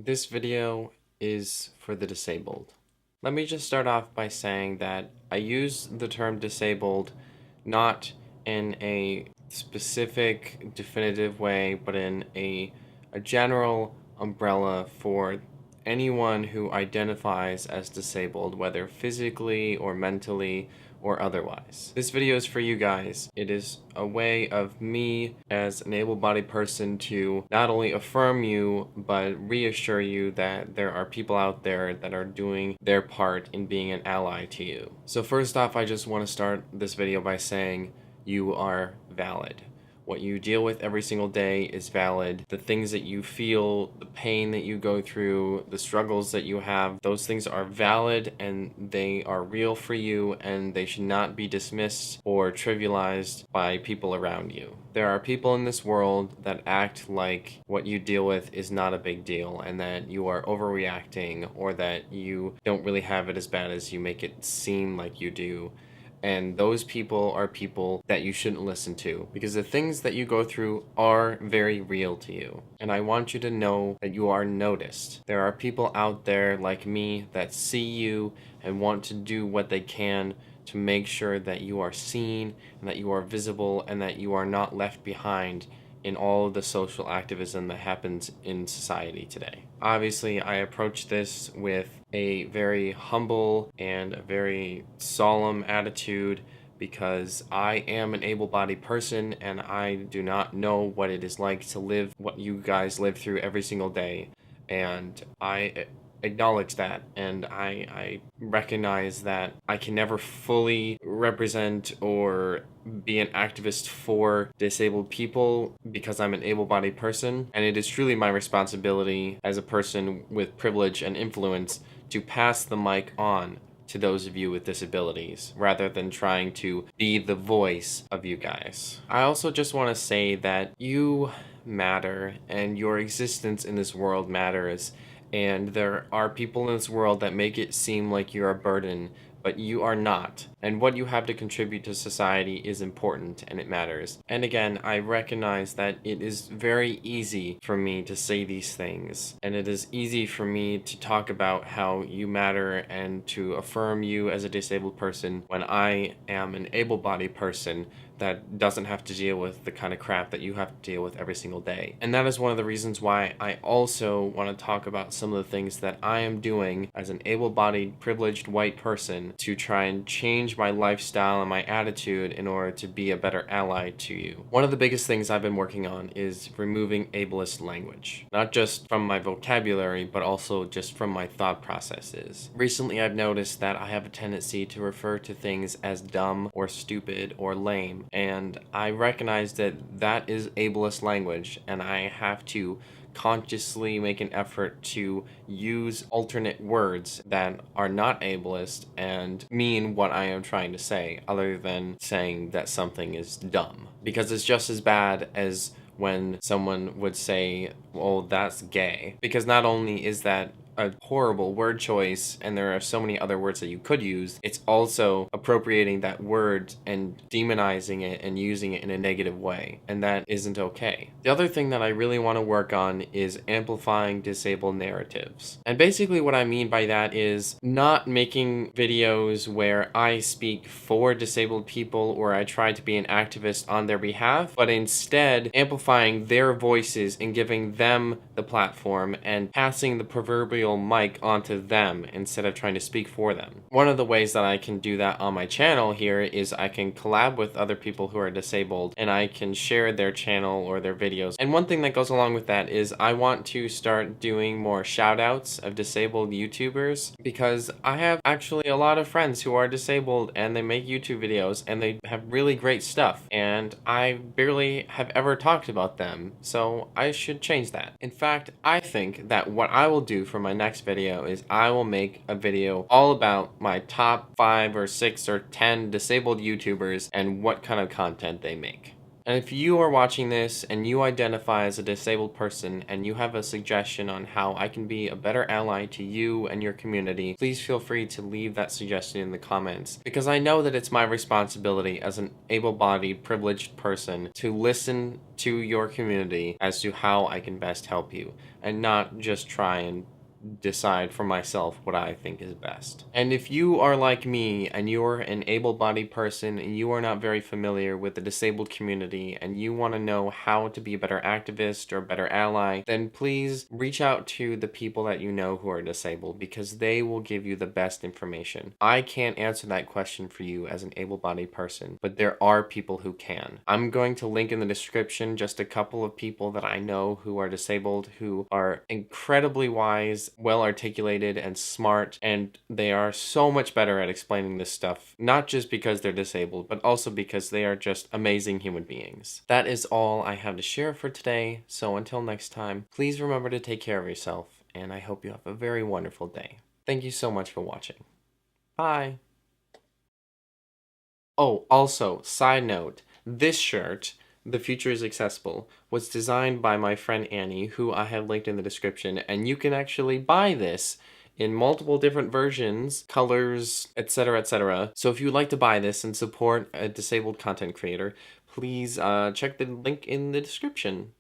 This video is for the disabled. Let me just start off by saying that I use the term disabled not in a specific definitive way, but in a general umbrella for anyone who identifies as disabled, whether physically or mentally or otherwise. This video is for you guys. It is a way of me as an able-bodied person to not only affirm you, but reassure you that there are people out there that are doing their part in being an ally to you. So first off, I just want to start this video by saying you are valid. What you deal with every single day is valid. The things that you feel, the pain that you go through, the struggles that you have, those things are valid and they are real for you, and they should not be dismissed or trivialized by people around you. There are people in this world that act like what you deal with is not a big deal and that you are overreacting, or that you don't really have it as bad as you make it seem like you do. And those people are people that you shouldn't listen to, because the things that you go through are very real to you. And I want you to know that you are noticed. There are people out there like me that see you and want to do what they can to make sure that you are seen and that you are visible and that you are not left behind in all of the social activism that happens in society today. Obviously, I approach this with a very humble and a very solemn attitude, because I am an able-bodied person and I do not know what it is like to live what you guys live through every single day. And I acknowledge that, and I recognize that I can never fully represent or be an activist for disabled people because I'm an able-bodied person, and it is truly my responsibility as a person with privilege and influence to pass the mic on to those of you with disabilities, rather than trying to be the voice of you guys. I also just want to say that you matter, and your existence in this world matters. And there are people in this world that make it seem like you're a burden, but you are not. And what you have to contribute to society is important and it matters. And again, I recognize that it is very easy for me to say these things, and it is easy for me to talk about how you matter and to affirm you as a disabled person when I am an able-bodied person that doesn't have to deal with the kind of crap that you have to deal with every single day. And that is one of the reasons why I also want to talk about some of the things that I am doing as an able-bodied, privileged white person to try and change my lifestyle and my attitude in order to be a better ally to you. One of the biggest things I've been working on is removing ableist language, not just from my vocabulary, but also just from my thought processes. Recently, I've noticed that I have a tendency to refer to things as dumb or stupid or lame, and I recognize that that is ableist language, and I have to consciously make an effort to use alternate words that are not ableist and mean what I am trying to say, other than saying that something is dumb. Because it's just as bad as when someone would say, well, that's gay. Because not only is that a horrible word choice, and there are so many other words that you could use, it's also appropriating that word and demonizing it and using it in a negative way, and that isn't okay. The other thing that I really want to work on is amplifying disabled narratives. And basically what I mean by that is not making videos where I speak for disabled people or I try to be an activist on their behalf, but instead amplifying their voices and giving them the platform and passing the proverbial mic onto them instead of trying to speak for them. One of the ways that I can do that on my channel here is I can collab with other people who are disabled, and I can share their channel or their videos. And one thing that goes along with that is I want to start doing more shout outs of disabled YouTubers, because I have actually a lot of friends who are disabled and they make YouTube videos and they have really great stuff, and I barely have ever talked about them, so I should change that. In fact, I think that what I will do for my next video is I will make a video all about my top 5 or 6 or 10 disabled YouTubers and what kind of content they make. And if you are watching this and you identify as a disabled person and you have a suggestion on how I can be a better ally to you and your community, please feel free to leave that suggestion in the comments, because I know that it's my responsibility as an able-bodied, privileged person to listen to your community as to how I can best help you, and not just try and decide for myself what I think is best. And if you are like me and you're an able-bodied person and you are not very familiar with the disabled community and you want to know how to be a better activist or a better ally, then please reach out to the people that you know who are disabled, because they will give you the best information. I can't answer that question for you as an able-bodied person, but there are people who can. I'm going to link in the description just a couple of people that I know who are disabled, who are incredibly wise, well articulated, and smart, and they are so much better at explaining this stuff, not just because they're disabled, but also because they are just amazing human beings. That is all I have to share for today, so until next time, please remember to take care of yourself, and I hope you have a very wonderful day. Thank you so much for watching. Bye! Oh, also, side note, this shirt, "The Future is Accessible," was designed by my friend Annie, who I have linked in the description, and you can actually buy this in multiple different versions, colors, etc., etc. So if you'd like to buy this and support a disabled content creator, please check the link in the description.